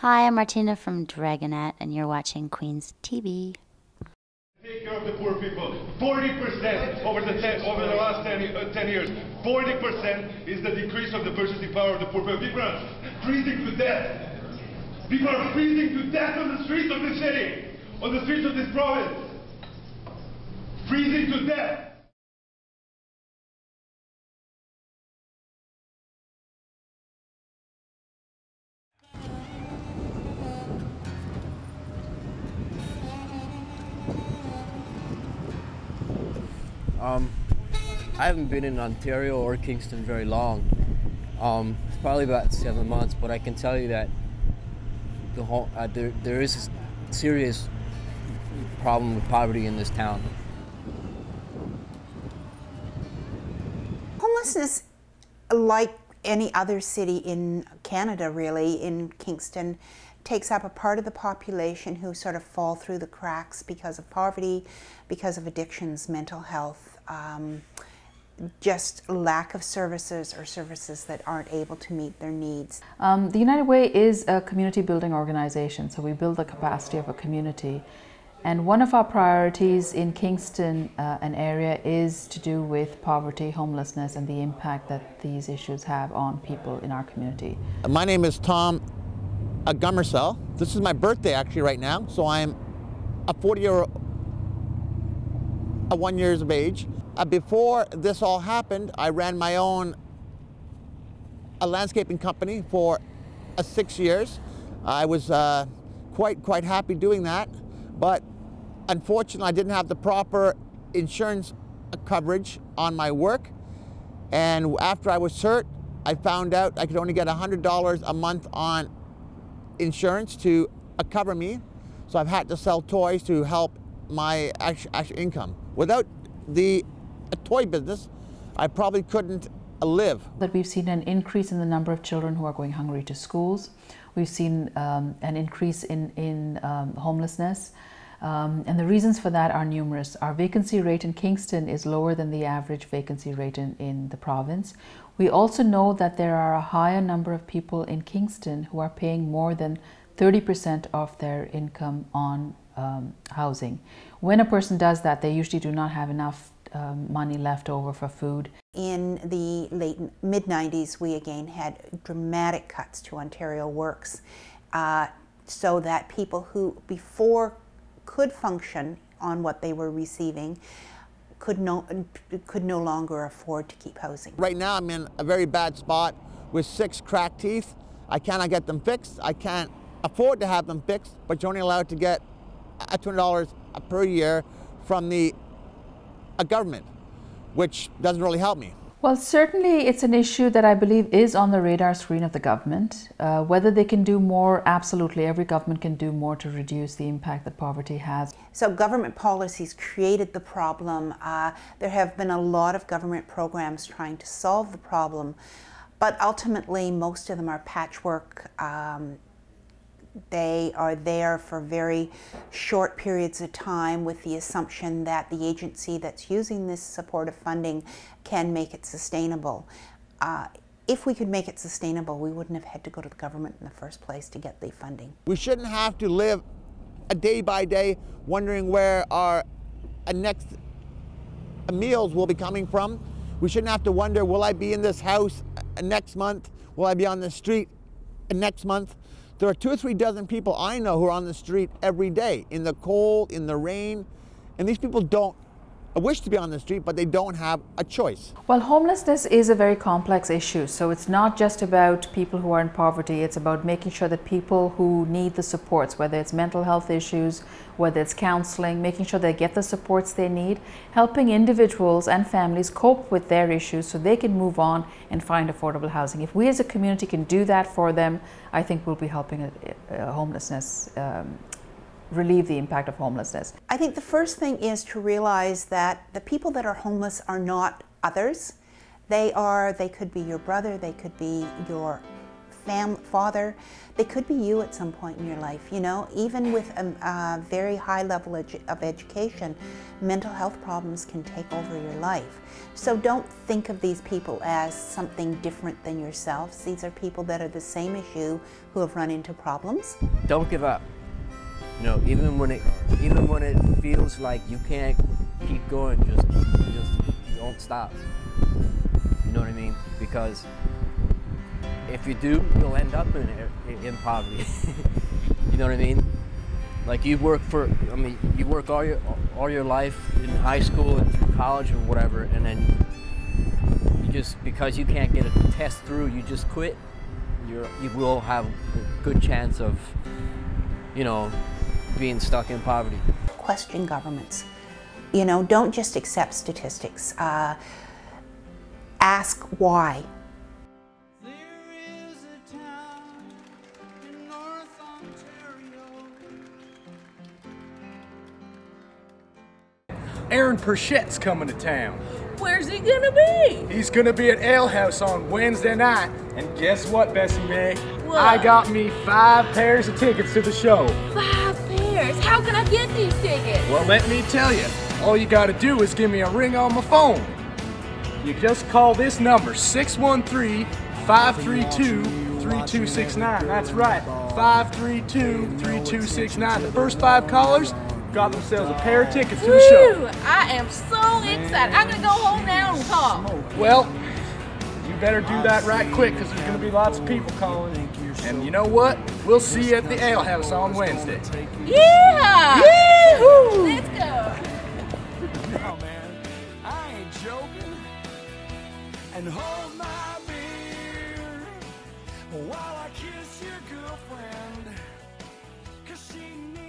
Hi, I'm Martina from Dragonette, and you're watching Queen's TV. Take care of the poor people. 40% over the last 10 years. 40% is the decrease of the purchasing power of the poor people. People are freezing to death. People are freezing to death on the streets of this city, on the streets of this province. Freezing to death. I haven't been in Ontario or Kingston very long. It's probably about 7 months, but I can tell you that there is a serious problem with poverty in this town. Homelessness, like any other city in Canada really, in Kingston, takes up a part of the population who sort of fall through the cracks because of poverty, because of addictions, mental health, just lack of services or services that aren't able to meet their needs. The United Way is a community building organization, so we build the capacity of a community. And one of our priorities in Kingston, an area, is to do with poverty, homelessness, and the impact that these issues have on people in our community. My name is Tom Gummersell. This is my birthday actually right now, so I'm a 1 years of age. Before this all happened, I ran my own landscaping company for 6 years. I was quite happy doing that, but unfortunately I didn't have the proper insurance coverage on my work, and after I was hurt, I found out I could only get $100 a month on insurance to cover me, so I've had to sell toys to help my actual income. Without the toy business, I probably couldn't live. That we've seen an increase in the number of children who are going hungry to schools. We've seen an increase in homelessness, and the reasons for that are numerous. Our vacancy rate in Kingston is lower than the average vacancy rate in the province. We also know that there are a higher number of people in Kingston who are paying more than 30% of their income on housing. When a person does that, they usually do not have enough money left over for food. In the mid-90s, we again had dramatic cuts to Ontario Works, so that people who before could function on what they were receiving could no longer afford to keep housing. Right now I'm in a very bad spot with 6 cracked teeth. I cannot get them fixed. I can't afford to have them fixed, but you're only allowed to get $200 per year from the government, which doesn't really help me. Well, certainly it's an issue that I believe is on the radar screen of the government. Whether they can do more, absolutely. Every government can do more to reduce the impact that poverty has. So government policies created the problem. There have been a lot of government programs trying to solve the problem, but ultimately most of them are patchwork. They are there for very short periods of time with the assumption that the agency that's using this supportive funding can make it sustainable. If we could make it sustainable, we wouldn't have had to go to the government in the first place to get the funding. We shouldn't have to live a day by day wondering where our next meals will be coming from. We shouldn't have to wonder, will I be in this house next month? Will I be on the street next month? There are 2 or 3 dozen people I know who are on the street every day, in the cold, in the rain, and these people don't wish to be on the street, but they don't have a choice. Well, homelessness is a very complex issue, so it's not just about people who are in poverty, it's about making sure that people who need the supports, whether it's mental health issues, whether it's counseling, making sure they get the supports they need, helping individuals and families cope with their issues so they can move on and find affordable housing. If we as a community can do that for them, I think we'll be helping homelessness relieve the impact of homelessness. I think the first thing is to realize that the people that are homeless are not others. They could be your brother, they could be your father. They could be you at some point in your life, you know. Even with a very high level of education, mental health problems can take over your life. So don't think of these people as something different than yourselves. These are people that are the same as you who have run into problems. Don't give up. You know, even when it feels like you can't keep going, just don't stop. You know what I mean? Because if you do, you'll end up in poverty. You know what I mean? Like you work all your life in high school and through college or whatever, and then you just, because you can't get a test through, you just quit. You will have a good chance of, you know, being stuck in poverty. Question governments. You know, don't just accept statistics. Ask why. Aaron Perchette's coming to town. Where's he gonna be? He's gonna be at Alehouse on Wednesday night. And guess what, Bessie Mae? What? I got me 5 pairs of tickets to the show. 5 pairs? How can I get these tickets? Well, let me tell you, all you gotta do is give me a ring on my phone. You just call this number, 613-532-3269. That's right, 532-3269. The first 5 callers got themselves a pair of tickets to the show. I am so excited. I'm gonna go home now and talk. Well, you better do that right quick, because there's gonna be lots of people calling. And you know what? We'll see you at the Alehouse on Wednesday. Yeah! Yee-hoo! Let's go. No, man, I ain't joking. And hold my beer while I kiss your girlfriend, 'cause she needs